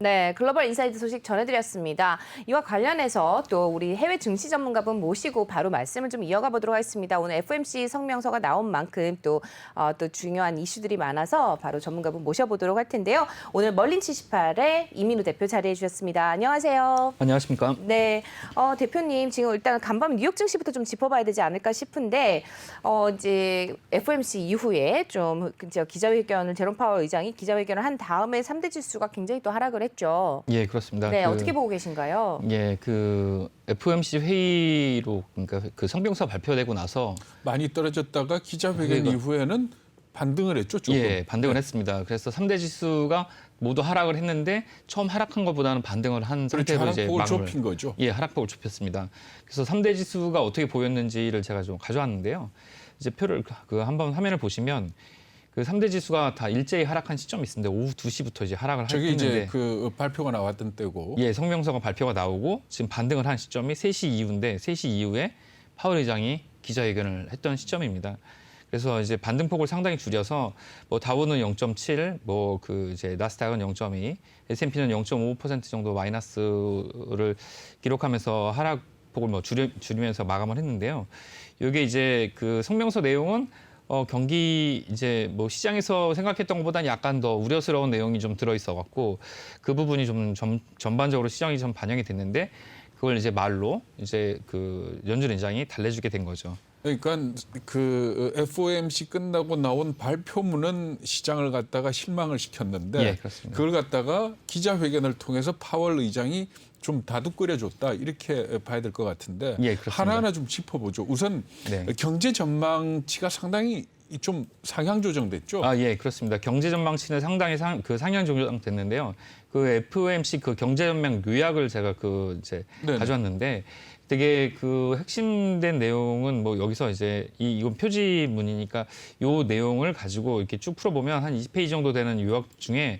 네, 글로벌 인사이드 소식 전해드렸습니다. 이와 관련해서 또 우리 해외 증시 전문가분 모시고 바로 말씀을 좀 이어가 보도록 하겠습니다. 오늘 FOMC 성명서가 나온 만큼 또 중요한 이슈들이 많아서 바로 전문가분 모셔보도록 할 텐데요. 오늘 멀린 78의 이민우 대표 자리해 주셨습니다. 안녕하세요. 안녕하십니까? 네, 대표님 지금 일단 간밤 뉴욕 증시부터 좀 짚어봐야 되지 않을까 싶은데 이제 FOMC 이후에 좀 기자회견을 제롬 파월 의장이 기자회견을 한 다음에 3대 지수가 굉장히 또 하락을 했죠. 예, 그렇습니다. 네, 어떻게 보고 계신가요? 예, FOMC 회의로 그러니까 그 성명서 발표되고 나서 많이 떨어졌다가 기자회견 이후에는 반등을 했죠, 조금. 예, 반등을 했습니다. 그래서 3대 지수가 모두 하락을 했는데 처음 하락한 것보다는 반등을 한 그렇죠, 상태로 이제 하락폭을 좁힌 거죠. 예, 하락폭을 좁혔습니다. 그래서 3대 지수가 어떻게 보였는지를 제가 좀 가져왔는데요. 이제 표를 한번 화면을 보시면 그 3대 지수가 다 일제히 하락한 시점이 있습니다. 오후 2시부터 이제 하락을 저게 했는데 이제 그 발표가 나왔던 때고. 예, 성명서가 발표가 나오고 지금 반등을 한 시점이 3시 이후인데 3시 이후에 파월 의장이 기자회견을 했던 시점입니다. 그래서 이제 반등폭을 상당히 줄여서 뭐 다우는 0.7, 이제 나스닥은 0.2, S&P는 0.5% 정도 마이너스를 기록하면서 하락폭을 줄이면서 마감을 했는데요. 이게 이제 그 성명서 내용은 경기 이제 시장에서 생각했던 것보다는 약간 더 우려스러운 내용이 좀 들어있어 갖고 그 부분이 좀 전반적으로 시장이 좀 반영이 됐는데 그걸 이제 말로 이제 그 연준 의장이 달래주게 된 거죠. 그러니까 그 FOMC 끝나고 나온 발표문은 시장을 갖다가 실망을 시켰는데 예, 그렇습니다. 그걸 갖다가 기자회견을 통해서 파월 의장이 좀 다독거려줬다 이렇게 봐야 될 것 같은데 예, 그렇습니다. 하나하나 좀 짚어보죠. 우선 네. 경제 전망치가 상당히 좀 상향 조정됐죠. 예, 그렇습니다. 경제 전망치는 상당히 상향 조정됐는데요. 그 FOMC 그 경제 전망 요약을 제가 이제 네네. 가져왔는데 되게 그 핵심된 내용은 여기서 이제 이건 표지문이니까 요 내용을 가지고 이렇게 쭉 풀어보면 한 20페이지 정도 되는 요약 중에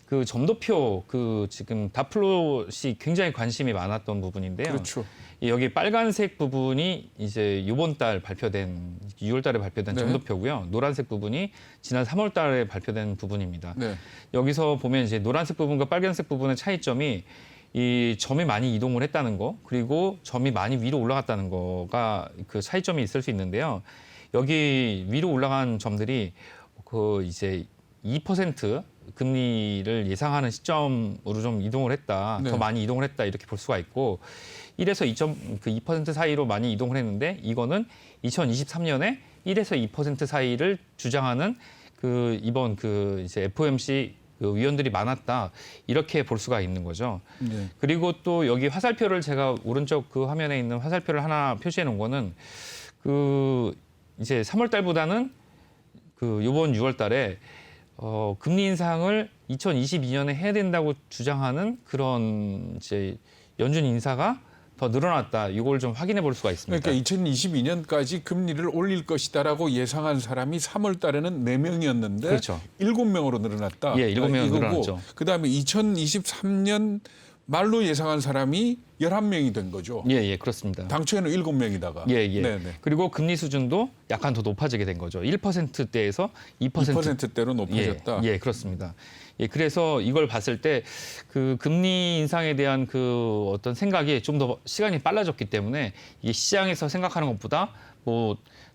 그 점도표 지금 다플롯이 굉장히 관심이 많았던 부분인데요. 그렇죠. 여기 빨간색 부분이 이제 이번 달 발표된 6월 달에 발표된 네. 점도표고요. 노란색 부분이 지난 3월 달에 발표된 부분입니다. 네. 여기서 보면 이제 노란색 부분과 빨간색 부분의 차이점이 이 점이 많이 이동을 했다는 거, 그리고 점이 많이 위로 올라갔다는 거가 그 차이점이 있을 수 있는데요. 여기 위로 올라간 점들이 이제 2% 금리를 예상하는 시점으로 좀 이동을 했다. 네. 더 많이 이동을 했다. 이렇게 볼 수가 있고 1에서 2% 사이로 많이 이동을 했는데 이거는 2023년에 1에서 2% 사이를 주장하는 이번 이제 FOMC 위원들이 많았다. 이렇게 볼 수가 있는 거죠. 네. 그리고 또 여기 화살표를 제가 오른쪽 화면에 있는 화살표를 하나 표시해 놓은 거는 이제 3월 달보다는 이번 6월 달에 금리 인상을 2022년에 해야 된다고 주장하는 그런 이제 연준 인사가 더 늘어났다. 이걸 좀 확인해 볼 수가 있습니다. 그러니까 2022년까지 금리를 올릴 것이다라고 예상한 사람이 3월 달에는 4명이었는데 그렇죠. 7명으로 늘어났다. 예, 7명으로 늘어났죠. 그다음에 2023년 말로 예상한 사람이 11명이 된 거죠. 예, 그렇습니다. 당초에는 7명이다가. 예. 네네. 그리고 금리 수준도 약간 더 높아지게 된 거죠. 1%대에서 2%. 2%대로 높아졌다. 예, 그렇습니다. 예, 그래서 이걸 봤을 때 금리 인상에 대한 어떤 생각이 좀 더 시간이 빨라졌기 때문에 이 시장에서 생각하는 것보다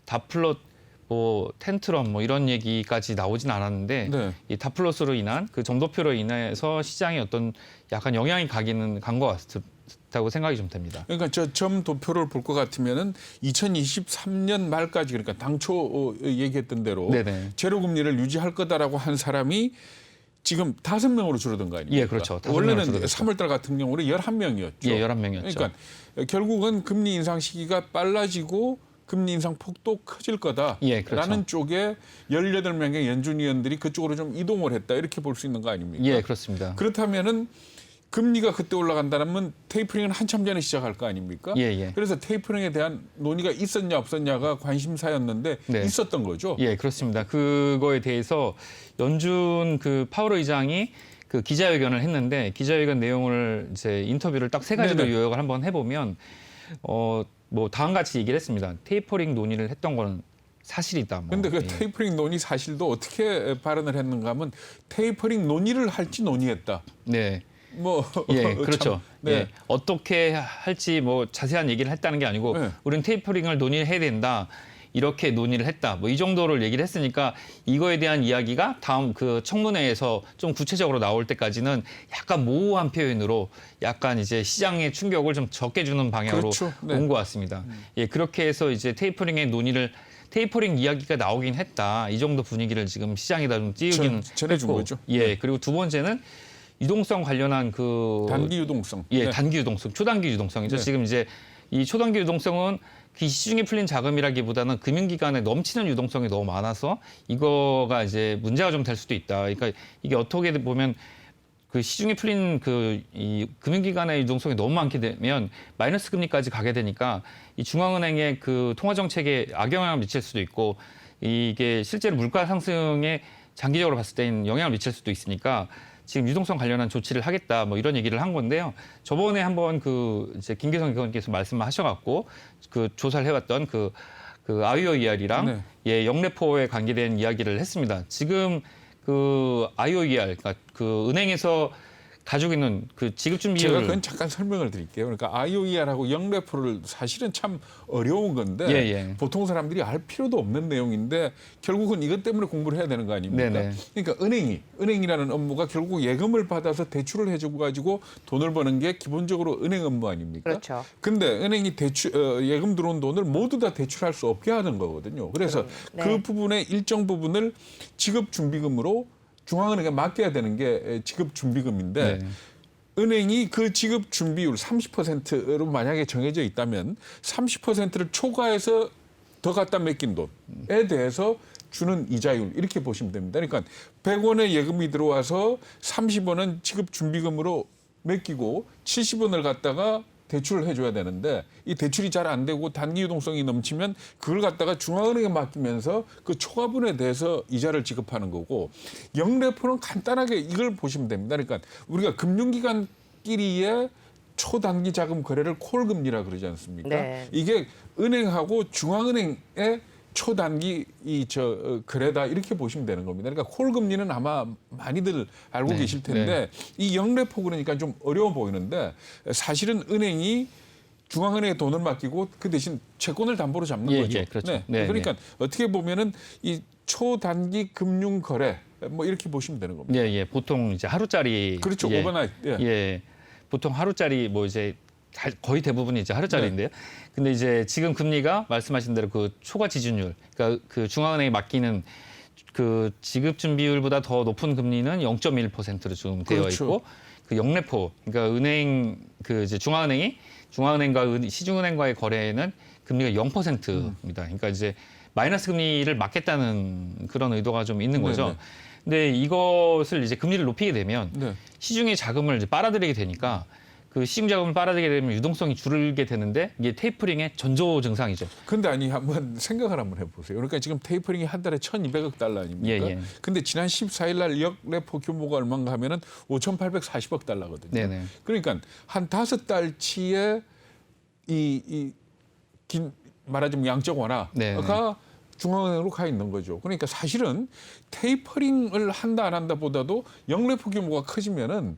다플롯 텐트럼 이런 얘기까지 나오진 않았는데 네. 이 다플롯으로 인한 점도표로 인해서 시장에 어떤 약간 영향이 간 것 같다고 생각이 좀 됩니다. 그러니까 저 점도표를 볼 것 같으면은 2023년 말까지 그러니까 당초 얘기했던 대로 네네. 제로 금리를 유지할 거다라고 한 사람이 지금 5명으로 줄어든 거 아닙니까? 예, 그렇죠. 5명으로 원래는 줄어들었죠. 3월 달 같은 경우는 11명이었죠. 예, 11명이었죠. 그러니까 결국은 금리 인상 시기가 빨라지고 금리 인상 폭도 커질 거다라는 예, 그렇죠. 쪽에 18명의 연준위원들이 그쪽으로 좀 이동을 했다. 이렇게 볼 수 있는 거 아닙니까? 예, 그렇습니다. 그렇다면은 금리가 그때 올라간다면 테이퍼링은 한참 전에 시작할 거 아닙니까? 예. 그래서 테이퍼링에 대한 논의가 있었냐 없었냐가 관심사였는데 네. 있었던 거죠. 예, 그렇습니다. 그거에 대해서 연준 파월 의장이 기자회견을 했는데 기자회견 내용을 이제 인터뷰를 딱 3가지로 네네. 요약을 한번 해보면 다음 같이 얘기를 했습니다. 테이퍼링 논의를 했던 거는 사실이다. 그런데 그 예. 테이퍼링 논의 사실도 어떻게 발언을 했는가 하면 테이퍼링 논의를 할지 논의했다. 네. 뭐 예, 그렇죠. 참, 네. 예, 어떻게 할지 뭐 자세한 얘기를 했다는 게 아니고 네. 우리는 테이퍼링을 논의해야 된다. 이렇게 논의를 했다. 뭐 이 정도를 얘기를 했으니까 이거에 대한 이야기가 다음 그 청문회에서 좀 구체적으로 나올 때까지는 약간 모호한 표현으로 약간 이제 시장의 충격을 좀 적게 주는 방향으로 그렇죠. 네. 온 것 같습니다. 예, 그렇게 해서 이제 테이퍼링 이야기가 나오긴 했다. 이 정도 분위기를 지금 시장에다 좀 띄우긴 전해준 했고. 거죠. 예, 네. 그리고 두 번째는 유동성 관련한 그 단기 유동성. 예, 네. 단기 유동성, 초단기 유동성이죠. 네. 지금 이제 이 초단기 유동성은 그 시중에 풀린 자금이라기보다는 금융기관에 넘치는 유동성이 너무 많아서 이거가 이제 문제가 좀 될 수도 있다. 그러니까 이게 어떻게 보면 그 시중에 풀린 그 이 금융기관의 유동성이 너무 많게 되면 마이너스 금리까지 가게 되니까 이 중앙은행의 그 통화 정책에 악영향을 미칠 수도 있고 이게 실제로 물가 상승에 장기적으로 봤을 때는 영향을 미칠 수도 있으니까 지금 유동성 관련한 조치를 하겠다 뭐 이런 얘기를 한 건데요. 저번에 한번 그 이제 김계성 의원께서 말씀하셔갖고 그 조사를 해왔던 그 IOER이랑 네. 예 영래포에 관계된 이야기를 했습니다. 지금 그 IOER 그러니까 그 은행에서 가지고 있는 그 지급 제가 준비율 그건 잠깐 설명을 드릴게요. 그러니까 IOER하고 영래포를 사실은 참 어려운 건데 예, 예. 보통 사람들이 알 필요도 없는 내용인데 결국은 이것 때문에 공부를 해야 되는 거 아닙니까? 네네. 그러니까 은행이라는 업무가 결국 예금을 받아서 대출을 해주고 가지고 돈을 버는 게 기본적으로 은행 업무 아닙니까? 그렇죠. 근데 은행이 예금 들어온 돈을 모두 다 대출할 수 없게 하는 거거든요. 그래서 네. 그 부분의 일정 부분을 지급 준비금으로 중앙은행에 맡겨야 되는 게 지급 준비금인데 네. 은행이 그 지급 준비율 30%로 만약에 정해져 있다면 30%를 초과해서 더 갖다 맡긴 돈에 대해서 주는 이자율 이렇게 보시면 됩니다. 그러니까 100원의 예금이 들어와서 30원은 지급 준비금으로 맡기고 70원을 갖다가 대출을 해줘야 되는데 이 대출이 잘 안 되고 단기 유동성이 넘치면 그걸 갖다가 중앙은행에 맡기면서 그 초과분에 대해서 이자를 지급하는 거고 영래포는 간단하게 이걸 보시면 됩니다. 그러니까 우리가 금융기관끼리의 초단기 자금 거래를 콜금리라 그러지 않습니까? 네. 이게 은행하고 중앙은행의 초단기 거래다 이렇게 보시면 되는 겁니다. 그러니까 콜금리는 아마 많이들 알고 네, 계실 텐데 이 영래포 그러니까 좀 어려워 보이는데 사실은 은행이 중앙은행에 돈을 맡기고 그 대신 채권을 담보로 잡는 예, 거죠. 예, 그렇죠. 네, 그러니까 어떻게 보면은 이 초단기 금융 거래 뭐 이렇게 보시면 되는 겁니다. 예, 예. 보통 이제 하루짜리 그렇죠. 예, 오버나이트. 예. 예. 보통 하루짜리 뭐 이제 거의 대부분이 이제 하루짜리인데요. 네. 근데 이제 지금 금리가 말씀하신 대로 그 초과 지준율, 그러니까 그 중앙은행에 맡기는 그 지급 준비율보다 더 높은 금리는 0.1%로 지금 되어 그렇죠. 있고 그 영래포, 그러니까 은행 그 이제 중앙은행과 시중은행과의 거래는 금리가 0%입니다. 그러니까 이제 마이너스 금리를 막겠다는 그런 의도가 좀 있는 거죠. 네네. 근데 이것을 이제 금리를 높이게 되면 네. 시중의 자금을 이제 빨아들이게 되니까 그 시중 자금을 빨아들이게 되면 유동성이 줄게 되는데 이게 테이퍼링의 전조 증상이죠. 근데 아니 한번 생각을 한번 해보세요. 그러니까 지금 테이퍼링이 한 달에 1,200억 달러 아닙니까? 예, 예. 근데 지난 14일 날 역래포 규모가 얼마인가 하면은 5,840억 달러거든요. 네네. 그러니까 한 5달치의 긴 말하자면 양적 완화가 네네. 중앙은행으로 가 있는 거죠. 그러니까 사실은 테이퍼링을 한다 안 한다 보다도 역래포 규모가 커지면은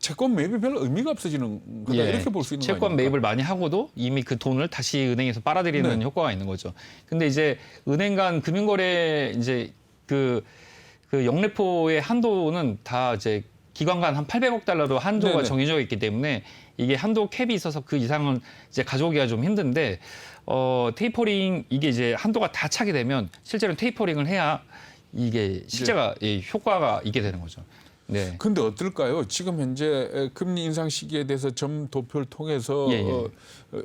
채권 매입이 별 의미가 없어지는 거다 예. 이렇게 볼 수 있는 거 채권 아닙니까? 매입을 많이 하고도 이미 그 돈을 다시 은행에서 빨아들이는 네. 효과가 있는 거죠. 근데 이제 은행 간 금융거래 이제 그 역래포의 한도는 다 이제 기관 간 한 800억 달러로 한도가 네네. 정해져 있기 때문에 이게 한도 캡이 있어서 그 이상은 이제 가져오기가 좀 힘든데 테이퍼링 이게 이제 한도가 다 차게 되면 실제로 테이퍼링을 해야 이게 실제가 예, 효과가 있게 되는 거죠. 네. 근데 어떨까요? 지금 현재 금리 인상 시기에 대해서 점 도표를 통해서 예, 예.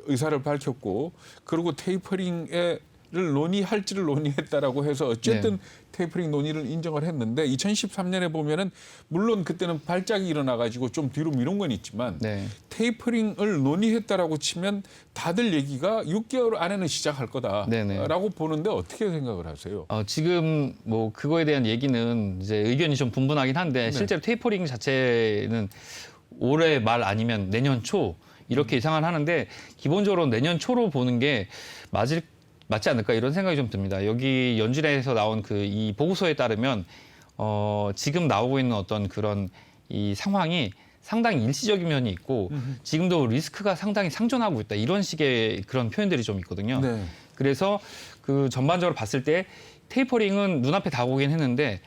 의사를 밝혔고 그리고 테이퍼링을 논의할지를 논의했다라고 해서 어쨌든 테이퍼링 논의를 인정을 했는데 2013년에 보면은 물론 그때는 발작이 일어나가지고 좀 뒤로 미룬 건 있지만 네. 테이퍼링을 논의했다라고 치면 다들 얘기가 6개월 안에는 시작할 네네. 거다라고 보는데 어떻게 생각을 하세요? 지금 뭐 그거에 대한 얘기는 이제 의견이 좀 분분하긴 한데 네. 실제로 테이퍼링 자체는 올해 말 아니면 내년 초 이렇게 예상을 하는데 기본적으로 내년 초로 보는 게 맞지 않을까 이런 생각이 좀 듭니다. 여기 연준에서 나온 그 이 보고서에 따르면 지금 나오고 있는 어떤 그런 이 상황이 상당히 일시적인 면이 있고 지금도 리스크가 상당히 상존하고 있다. 이런 식의 그런 표현들이 좀 있거든요. 네. 그래서 그 전반적으로 봤을 때 테이퍼링은 눈앞에 다가오긴 했는데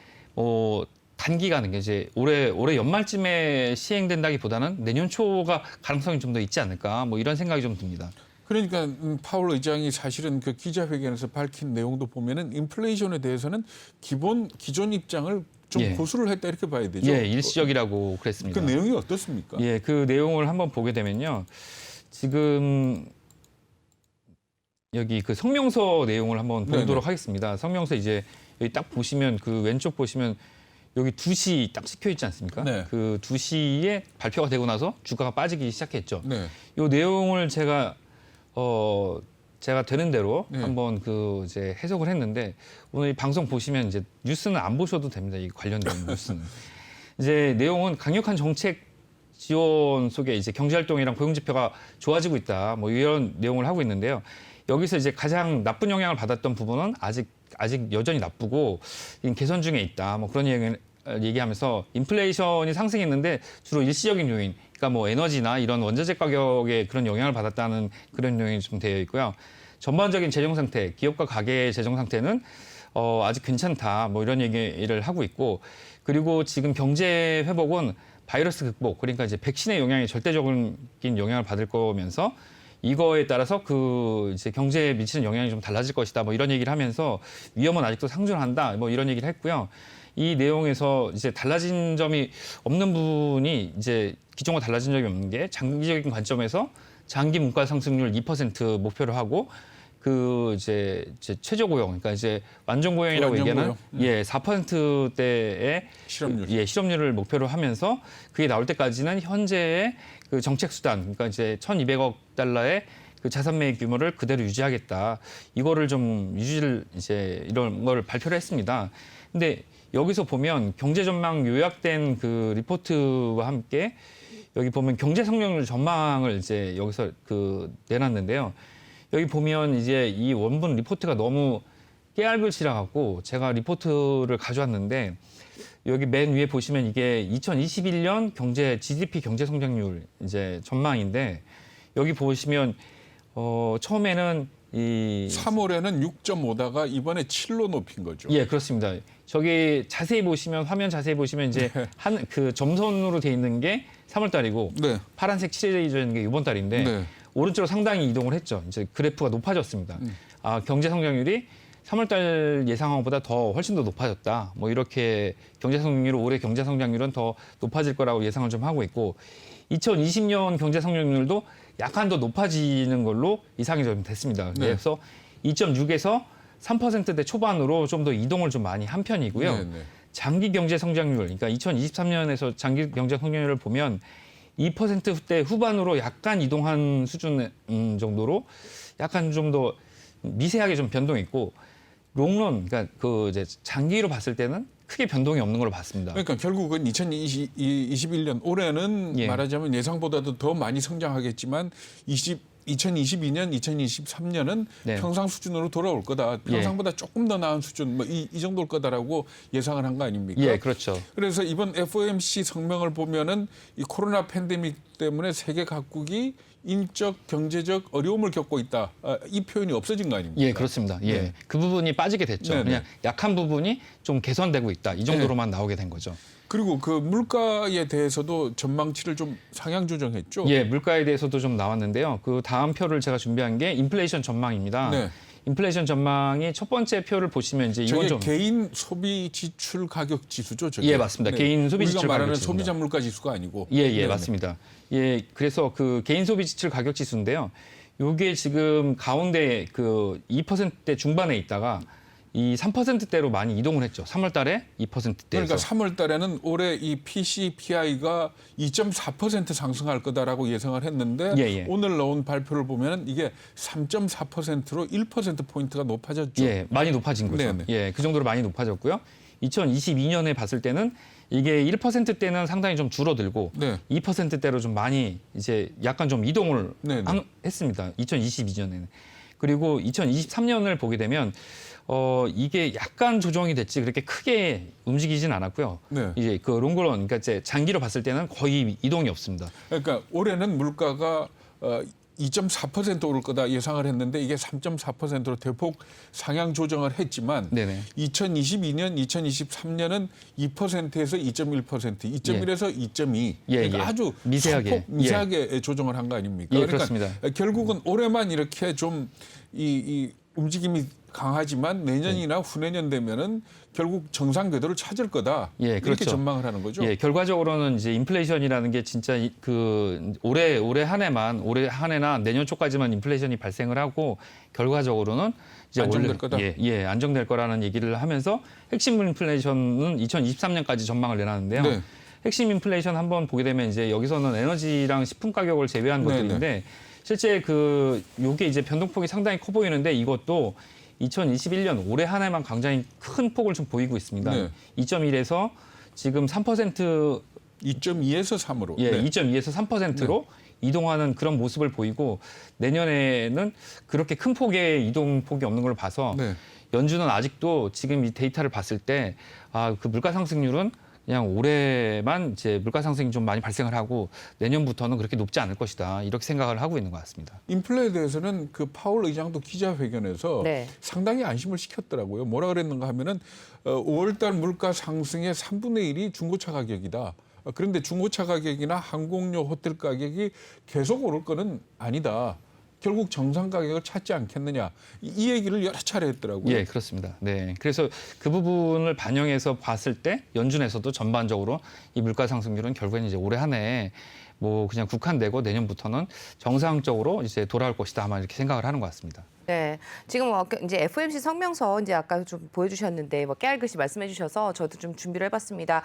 단기간은 이제 올해 연말쯤에 시행된다기보다는 내년 초가 가능성이 좀 더 있지 않을까 뭐 이런 생각이 좀 듭니다. 그러니까 파월 의장이 사실은 그 기자회견에서 밝힌 내용도 보면은 인플레이션에 대해서는 기존 입장을 좀 예. 고수를 했다 이렇게 봐야 되죠. 예, 일시적이라고 그랬습니다. 그 내용이 어떻습니까? 예, 그 내용을 한번 보게 되면요. 지금 여기 그 성명서 내용을 한번 네네. 보도록 하겠습니다. 성명서 이제 여기 딱 보시면 그 왼쪽 보시면 여기 2시 딱 찍혀 있지 않습니까? 네. 그 2시에 발표가 되고 나서 주가가 빠지기 시작했죠. 네. 이 내용을 제가 되는 대로 네. 한번 그 이제 해석을 했는데 오늘 이 방송 보시면 이제 뉴스는 안 보셔도 됩니다. 이 관련된 뉴스는. 이제 내용은 강력한 정책 지원 속에 이제 경제활동이랑 고용지표가 좋아지고 있다. 뭐 이런 내용을 하고 있는데요. 여기서 이제 가장 나쁜 영향을 받았던 부분은 아직 여전히 나쁘고 개선 중에 있다. 뭐 그런 얘기하면서 인플레이션이 상승했는데 주로 일시적인 요인, 그러니까 뭐 에너지나 이런 원자재 가격에 그런 영향을 받았다는 그런 요인이 좀 되어 있고요. 전반적인 재정 상태, 기업과 가계의 재정 상태는 아직 괜찮다. 뭐 이런 얘기를 하고 있고, 그리고 지금 경제 회복은 바이러스 극복, 그러니까 이제 백신의 영향이 절대적인 영향을 받을 거면서 이거에 따라서 그 이제 경제에 미치는 영향이 좀 달라질 것이다. 뭐 이런 얘기를 하면서 위험은 아직도 상존한다. 뭐 이런 얘기를 했고요. 이 내용에서 이제 달라진 점이 없는 부분이 이제 기존과 달라진 점이 없는 게 장기적인 관점에서 장기 물가 상승률 2% 목표로 하고 그 이제 최저 고용, 그러니까 이제 완전 고용이라고 완전 얘기하는 고용. 4%대의 실업률을 목표로 하면서 그게 나올 때까지는 현재의 그 정책 수단, 그러니까 이제 1,200억 달러의 그 자산 매입 규모를 그대로 유지하겠다. 이거를 좀 유지를 이제 이런 걸 발표를 했습니다. 근데 여기서 보면 경제 전망 요약된 그 리포트와 함께 여기 보면 경제 성장률 전망을 이제 여기서 그 내놨는데요. 여기 보면 이제 이 원본 리포트가 너무 깨알글씨라 갖고 제가 리포트를 가져왔는데 여기 맨 위에 보시면 이게 2021년 GDP 경제 성장률 이제 전망인데 여기 보시면 처음에는 이 3월에는 6.5다가 이번에 7로 높인 거죠. 예, 그렇습니다. 저기 자세히 보시면 화면 자세히 보시면 이제 한 그 점선으로 돼 있는 게 3월 달이고 네. 파란색 칠해져 있는 게 이번 달인데 네. 오른쪽으로 상당히 이동을 했죠. 이제 그래프가 높아졌습니다. 경제 성장률이 3월 달 예상한 것보다 훨씬 더 높아졌다. 뭐 이렇게 경제 성장률 올해 경제 성장률은 더 높아질 거라고 예상을 좀 하고 있고 2020년 경제 성장률도 약간 더 높아지는 걸로 예상이 좀 됐습니다. 네. 그래서 2.6에서 3%대 초반으로 좀 더 이동을 좀 많이 한 편이고요. 네, 네. 장기 경제 성장률, 그러니까 2023년에서 장기 경제 성장률을 보면 2%대 후반으로 약간 이동한 수준 정도로 약간 좀 더 미세하게 좀 변동이 있고 롱런, 그러니까 그 이제 장기로 봤을 때는 크게 변동이 없는 걸로 봤습니다. 그러니까 결국은 2021년 올해는 예. 말하자면 예상보다도 더 많이 성장하겠지만 2022년, 2023년은 네. 평상 수준으로 돌아올 거다. 평상보다 조금 더 나은 수준, 뭐 이 정도일 거다라고 예상을 한 거 아닙니까? 예, 그렇죠. 그래서 이번 FOMC 성명을 보면은 이 코로나 팬데믹 때문에 세계 각국이 인적, 경제적 어려움을 겪고 있다. 이 표현이 없어진 거 아닙니까? 예, 그렇습니다. 예, 네. 그 부분이 빠지게 됐죠. 네네. 그냥 약한 부분이 좀 개선되고 있다. 이 정도로만 나오게 된 거죠. 그리고 그 물가에 대해서도 전망치를 좀 상향 조정했죠. 예, 물가에 대해서도 좀 나왔는데요. 그 다음 표를 제가 준비한 게 인플레이션 전망입니다. 네. 인플레이션 전망이 첫 번째 표를 보시면 이제 이건 저게 좀 개인 소비 지출 가격 지수죠. 저게. 예, 맞습니다. 개인 소비 지출 우리가 말하는 가격 지수입니다. 소비자 물가 지수가 아니고. 예, 네네. 맞습니다. 예, 그래서 그 개인 소비 지출 가격 지수인데요. 요게 지금 가운데 그 2%대 중반에 있다가 이 3%대로 많이 이동을 했죠. 3월 달에 2%대에서. 그러니까 3월 달에는 올해 이 PCPI가 2.4% 상승할 거다라고 예상을 했는데 예. 오늘 나온 발표를 보면 이게 3.4%로 1%포인트가 높아졌죠. 예, 많이 높아진 거죠. 네네. 예, 그 정도로 많이 높아졌고요. 2022년에 봤을 때는 이게 1%대는 상당히 좀 줄어들고 네. 2%대로 좀 많이 이제 약간 좀 이동을 네네. 했습니다. 2022년에는. 그리고 2023년을 보게 되면 이게 약간 조정이 됐지 그렇게 크게 움직이진 않았고요. 네. 이제 그 롱그런, 그러니까 이제 장기로 봤을 때는 거의 이동이 없습니다. 그러니까 올해는 물가가 2.4% 오를 거다 예상을 했는데 이게 3.4%로 대폭 상향 조정을 했지만 네네. 2022년, 2023년은 2%에서 2.1%, 2.1에서 2.2. 예, 그러니까 예. 아주 미세하게. 소폭 미세하게 조정을 한 거 아닙니까? 예, 그러니까 그렇습니다. 결국은 올해만 이렇게 좀 이 움직임이 강하지만 내년이나 후내년 되면은 결국 정상 궤도를 찾을 거다. 예, 이렇게 그렇죠. 전망을 하는 거죠. 예, 결과적으로는 이제 인플레이션이라는 게 진짜 그 올해 한 해나 내년 초까지만 인플레이션이 발생을 하고 결과적으로는 이제 안정될 거다. 안정될 거라는 얘기를 하면서 핵심 인플레이션은 2023년까지 전망을 내놨는데요. 네. 핵심 인플레이션 한번 보게 되면 이제 여기서는 에너지랑 식품 가격을 제외한 네, 것들인데 실제 요게 이제 변동폭이 상당히 커 보이는데 이것도 2021년 올해 한 해만 굉장히 큰 폭을 좀 보이고 있습니다. 네. 2.1에서 지금 3% 2.2에서 3으로. 예, 네. 2.2에서 3%로 이동하는 그런 모습을 보이고 내년에는 그렇게 큰 폭의 이동폭이 없는 걸 봐서 네. 연준은 아직도 지금 이 데이터를 봤을 때 그 물가 상승률은 그냥 올해만 이제 물가 상승이 좀 많이 발생을 하고 내년부터는 그렇게 높지 않을 것이다. 이렇게 생각을 하고 있는 것 같습니다. 인플레에 대해서는 그 파월 의장도 기자회견에서 네. 상당히 안심을 시켰더라고요. 뭐라 그랬는가 하면은 5월달 물가 상승의 3분의 1이 중고차 가격이다. 그런데 중고차 가격이나 항공료, 호텔 가격이 계속 오를 거는 아니다. 결국 정상 가격을 찾지 않겠느냐. 이 얘기를 여러 차례 했더라고요. 예, 그렇습니다. 네. 그래서 그 부분을 반영해서 봤을 때 연준에서도 전반적으로 이 물가 상승률은 결국에는 이제 올해 한 해에 뭐 그냥 국한되고 내년부터는 정상적으로 이제 돌아올 것이다. 아마 이렇게 생각을 하는 것 같습니다. 네, 지금 이제 FOMC 성명서 이제 아까 좀 보여주셨는데 뭐 깨알글씨 말씀해주셔서 저도 좀 준비를 해봤습니다.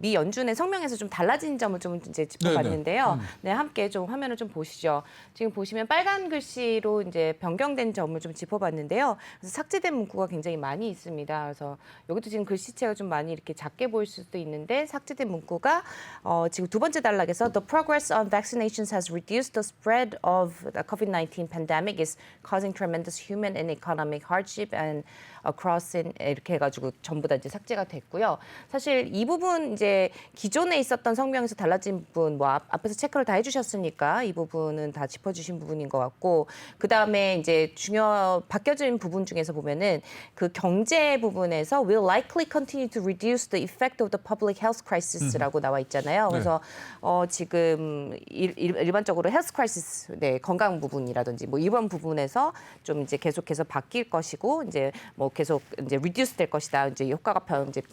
미 연준의 성명에서 좀 달라진 점을 좀 이제 짚어봤는데요. 네, 함께 좀 화면을 좀 보시죠. 지금 보시면 빨간 글씨로 이제 변경된 점을 좀 짚어봤는데요. 그래서 삭제된 문구가 굉장히 많이 있습니다. 그래서 여기도 지금 글씨체가 좀 많이 이렇게 작게 보일 수도 있는데 삭제된 문구가 지금 두 번째 단락에서 The progress on vaccinations has reduced the spread of the COVID-19 pandemic is causing tremendous human and economic hardship and across 이렇게 해가지고 전부 다 이제 삭제가 됐고요. 사실 이 부분 이제 기존에 있었던 성명에서 달라진 부분 뭐 앞에서 체크를 다 해주셨으니까 이 부분은 다 짚어주신 부분인 것 같고 그 다음에 이제 바뀌어진 부분 중에서 보면은 그 경제 부분에서 will likely continue to reduce the effect of the public health crisis라고 나와 있잖아요. 그래서 지금 일반적으로 health crisis, 네, 건강 부분이라든지 뭐 이번 부분에서 좀 이제 계속해서 바뀔 것이고 이제 뭐 계속 이제 reduce 될 것이다. 이제 효과가 이제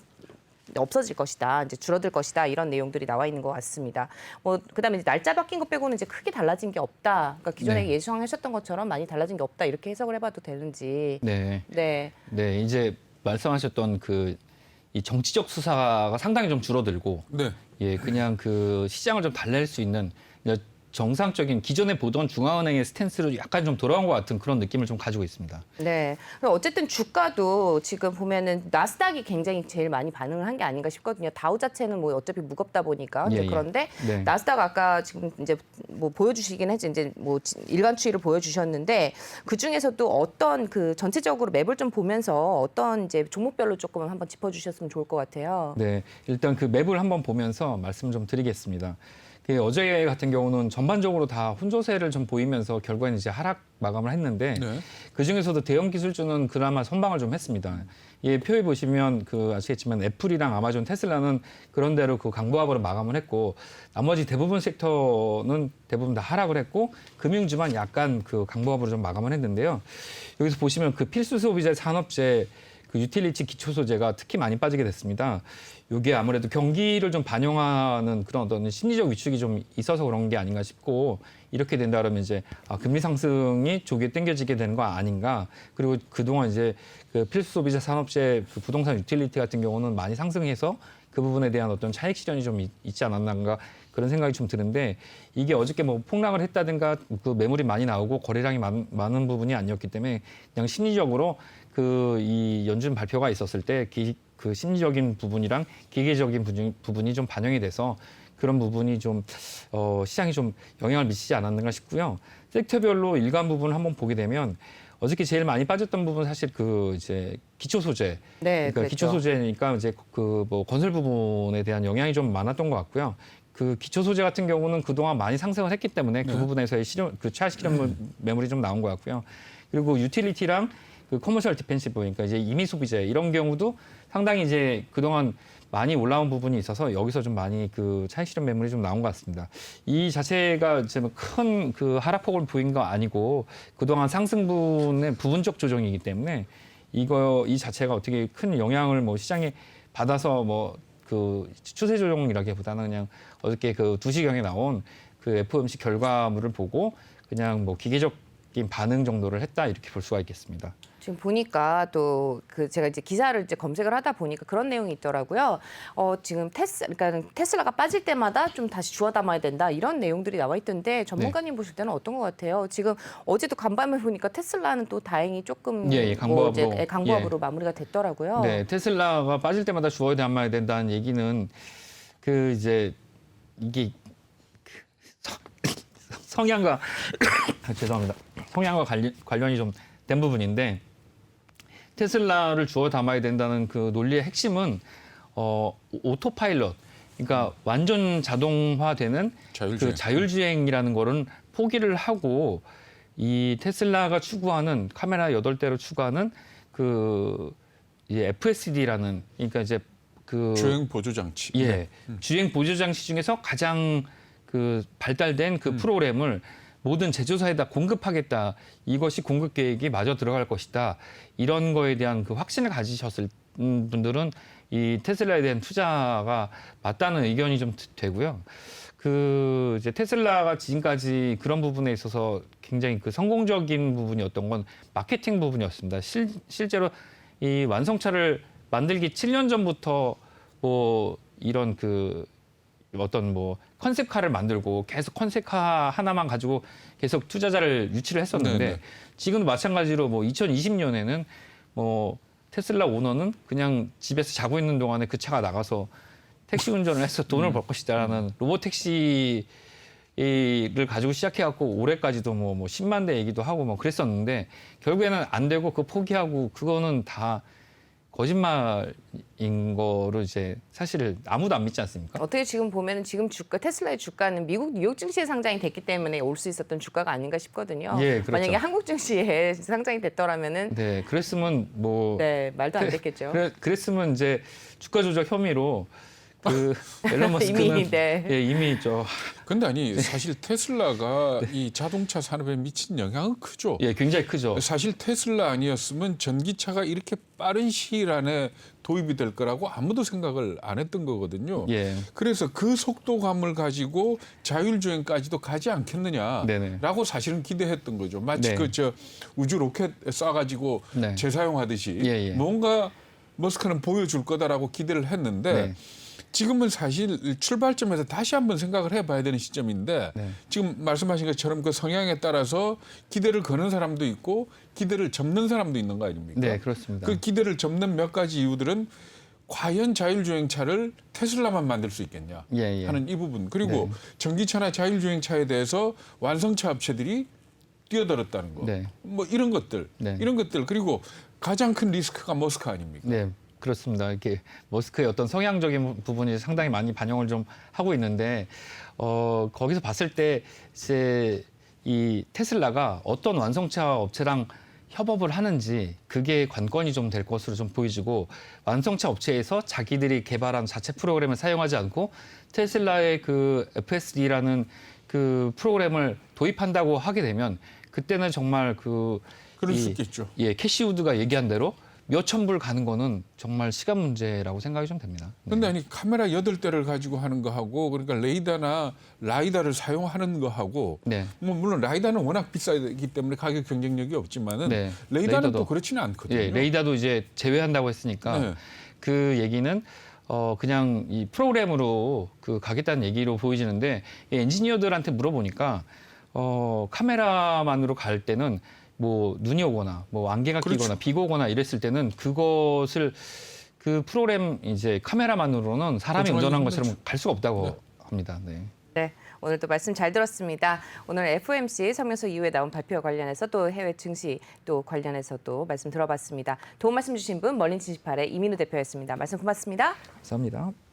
없어질 것이다. 이제 줄어들 것이다. 이런 내용들이 나와 있는 것 같습니다. 뭐 그다음에 이제 날짜 바뀐 것 빼고는 이제 크게 달라진 게 없다. 그러니까 기존에 네. 예상하셨던 것처럼 많이 달라진 게 없다. 이렇게 해석을 해봐도 되는지. 네. 네. 네, 이제 말씀하셨던 이 정치적 수사가 상당히 좀 줄어들고 네. 예, 그냥 그 시장을 좀 달랠 수 있는 정상적인 기존에 보던 중앙은행의 스탠스로 약간 좀 돌아온 것 같은 그런 느낌을 좀 가지고 있습니다. 네. 어쨌든 주가도 지금 보면은 나스닥이 굉장히 제일 많이 반응을 한 게 아닌가 싶거든요. 다우 자체는 뭐 어차피 무겁다 보니까. 예, 예. 그런데 네. 나스닥 아까 지금 이제 뭐 보여주시긴 했지 이제 뭐 일간 추이를 보여주셨는데 그 중에서도 어떤 그 전체적으로 맵을 좀 보면서 어떤 이제 종목별로 조금 한번 짚어주셨으면 좋을 것 같아요. 네, 일단 그 맵을 한번 보면서 말씀 좀 드리겠습니다. 어제 같은 경우는 전반적으로 다 혼조세를 좀 보이면서 결국에는 이제 하락 마감을 했는데 네. 그 중에서도 대형 기술주는 그나마 선방을 좀 했습니다. 이 표에 보시면 아시겠지만 애플이랑 아마존, 테슬라는 그런 대로 그 강보합으로 마감을 했고 나머지 대부분 섹터는 대부분 다 하락을 했고 금융주만 약간 그 강보합으로 좀 마감을 했는데요. 여기서 보시면 그 필수 소비재 산업재 그 유틸리티 기초 소재가 특히 많이 빠지게 됐습니다. 이게 아무래도 경기를 좀 반영하는 그런 어떤 심리적 위축이 좀 있어서 그런 게 아닌가 싶고 이렇게 된다 그러면 이제 금리 상승이 조기에 당겨지게 되는 거 아닌가. 그리고 그동안 이제 그 필수 소비재 산업재 그 부동산 유틸리티 같은 경우는 많이 상승해서 그 부분에 대한 어떤 차익 실현이 좀 있지 않았는가 그런 생각이 좀 드는데 이게 어저께 뭐 폭락을 했다든가 그 매물이 많이 나오고 거래량이 많은 부분이 아니었기 때문에 그냥 심리적으로 이 연준 발표가 있었을 때 그 심리적인 부분이랑 기계적인 부분이 좀 반영이 돼서 그런 부분이 좀 시장에 좀 영향을 미치지 않았는가 싶고요. 섹터별로 일관 부분을 한번 보게 되면 어저께 제일 많이 빠졌던 부분 사실 그 이제 기초 소재. 네, 그러니까 기초 그랬죠. 소재니까 이제 그 뭐 건설 부분에 대한 영향이 좀 많았던 것 같고요. 그 기초 소재 같은 경우는 그동안 많이 상승을 했기 때문에 그 부분에서의 그 차익 실현 매물이 좀 나온 것 같고요. 그리고 유틸리티랑 그 커머셜 디펜시브 그러니까 이제 임의 소비재 이런 경우도 상당히 이제 그동안 많이 올라온 부분이 있어서 여기서 좀 많이 그 차익 실현 매물이 좀 나온 것 같습니다. 이 자체가 이제 큰 그 하락폭을 보인 거 아니고 그동안 상승분의 부분적 조정이기 때문에 이 자체가 어떻게 큰 영향을 뭐 시장에 받아서 뭐 그 추세 조정이라기보다는 그냥 어저께 그 2시경에 나온 그 FOMC 결과물을 보고 그냥 뭐 기계적인 반응 정도를 했다 이렇게 볼 수가 있겠습니다. 지금 보니까 또 그 제가 이제 기사를 이제 검색을 하다 보니까 그런 내용이 있더라고요. 지금 그러니까 테슬라가 빠질 때마다 좀 다시 주워 담아야 된다 이런 내용들이 나와 있던데 전문가님 보실 때는 어떤 것 같아요? 지금 어제도 간밤에 보니까 테슬라는 또 다행히 조금 강보합으로. 강보합으로 마무리가 됐더라고요. 네, 테슬라가 빠질 때마다 주워야 담아야 된다는 얘기는 그 이제 이게 성향과 죄송합니다. 성향과 관련이 좀 된 부분인데 테슬라를 주워 담아야 된다는 그 논리의 핵심은 오토파일럿, 그러니까 완전 자동화되는 자율주행. 그 자율주행이라는 거는 포기를 하고 이 테슬라가 추구하는 카메라 8대로 추구하는 그 이제 FSD라는 그러니까 이제 그 주행 보조 장치. 예, 주행 보조 장치 중에서 가장 그 발달된 그 프로그램을 모든 제조사에다 공급하겠다. 이것이 공급 계획이 마저 들어갈 것이다. 이런 거에 대한 그 확신을 가지셨을 분들은 이 테슬라에 대한 투자가 맞다는 의견이 좀 되고요. 그 이제 테슬라가 지금까지 그런 부분에 있어서 굉장히 그 성공적인 부분이었던 건 마케팅 부분이었습니다. 실제로 이 완성차를 만들기 7년 전부터 뭐 이런 그 어떤 뭐 컨셉카를 만들고 계속 컨셉카 하나만 가지고 계속 투자자를 유치를 했었는데 네네. 지금도 마찬가지로 뭐 2020년에는 뭐 테슬라 오너는 그냥 집에서 자고 있는 동안에 그 차가 나가서 택시 운전을 해서 돈을 벌 것이다라는 로봇 택시를 가지고 시작해갖고 올해까지도 뭐 10만 대 얘기도 하고 뭐 그랬었는데 결국에는 안 되고 그거 포기하고 그거는 다 거짓말인 거로 이제 사실 아무도 안 믿지 않습니까? 어떻게 지금 보면은 지금 테슬라의 주가는 미국 뉴욕 증시에 상장이 됐기 때문에 올 수 있었던 주가가 아닌가 싶거든요. 예, 그렇죠. 만약에 한국 증시에 상장이 됐더라면은 네, 그랬으면 뭐 네, 말도 안 됐겠죠. 그랬으면 이제 주가 조작 혐의로 그 앨런 머스크는 이미, 네. 예, 이미 근데 아니 사실 테슬라가 이 자동차 산업에 미친 영향은 크죠. 예, 굉장히 크죠. 사실 테슬라 아니었으면 전기차가 이렇게 빠른 시일 안에 도입이 될 거라고 아무도 생각을 안 했던 거거든요. 예. 그래서 그 속도감을 가지고 자율주행까지도 가지 않겠느냐라고 네네. 사실은 기대했던 거죠. 마치 네. 그 우주 로켓 쏴가지고 네. 재사용하듯이 예, 예. 뭔가 머스크는 보여줄 거다라고 기대를 했는데 네. 지금은 사실 출발점에서 다시 한번 생각을 해봐야 되는 시점인데 네. 지금 말씀하신 것처럼 그 성향에 따라서 기대를 거는 사람도 있고 기대를 접는 사람도 있는 거 아닙니까? 네, 그렇습니다. 그 기대를 접는 몇 가지 이유들은 과연 자율주행차를 테슬라만 만들 수 있겠냐 예, 예. 하는 이 부분. 그리고 네. 전기차나 자율주행차에 대해서 완성차 업체들이 뛰어들었다는 거. 네. 뭐 이런 것들. 네. 이런 것들. 그리고 가장 큰 리스크가 머스크 아닙니까? 네, 그렇습니다. 이렇게 머스크의 어떤 성향적인 부분이 상당히 많이 반영을 좀 하고 있는데 거기서 봤을 때 이제 이 테슬라가 어떤 완성차 업체랑 협업을 하는지 그게 관건이 좀 될 것으로 좀 보여지고 완성차 업체에서 자기들이 개발한 자체 프로그램을 사용하지 않고 테슬라의 그 FSD라는 그 프로그램을 도입한다고 하게 되면 그때는 정말 그럴 수 있겠죠. 예, 캐시우드가 얘기한 대로 몇천 불 가는 거는 정말 시간 문제라고 생각이 좀 됩니다. 네. 근데 아니 카메라 8대를 가지고 하는 거 하고 그러니까 레이더나 라이다를 사용하는 거 하고 네. 뭐 물론 라이다는 워낙 비싸기 때문에 가격 경쟁력이 없지만은 네. 레이다는 레이더도. 또 그렇지는 않거든요. 예, 레이더도 이제 제외한다고 했으니까 네. 그 얘기는 그냥 이 프로그램으로 그 가겠다는 얘기로 보여지는데 이 엔지니어들한테 물어보니까 카메라만으로 갈 때는 뭐 눈이 오거나 뭐 안개가 그렇죠. 끼거나 비가 오거나 이랬을 때는 그것을 그 프로그램 이제 카메라만으로는 사람이 그렇죠. 운전한 그렇죠. 것처럼 갈 수가 없다고 합니다. 네. 네, 오늘 또 말씀 잘 들었습니다. 오늘 FOMC 성명서 이후에 나온 발표와 관련해서 또 해외 증시 또 관련해서 또 말씀 들어봤습니다. 도움 말씀 주신 분 멀린 78의 이민우 대표였습니다. 말씀 고맙습니다. 감사합니다.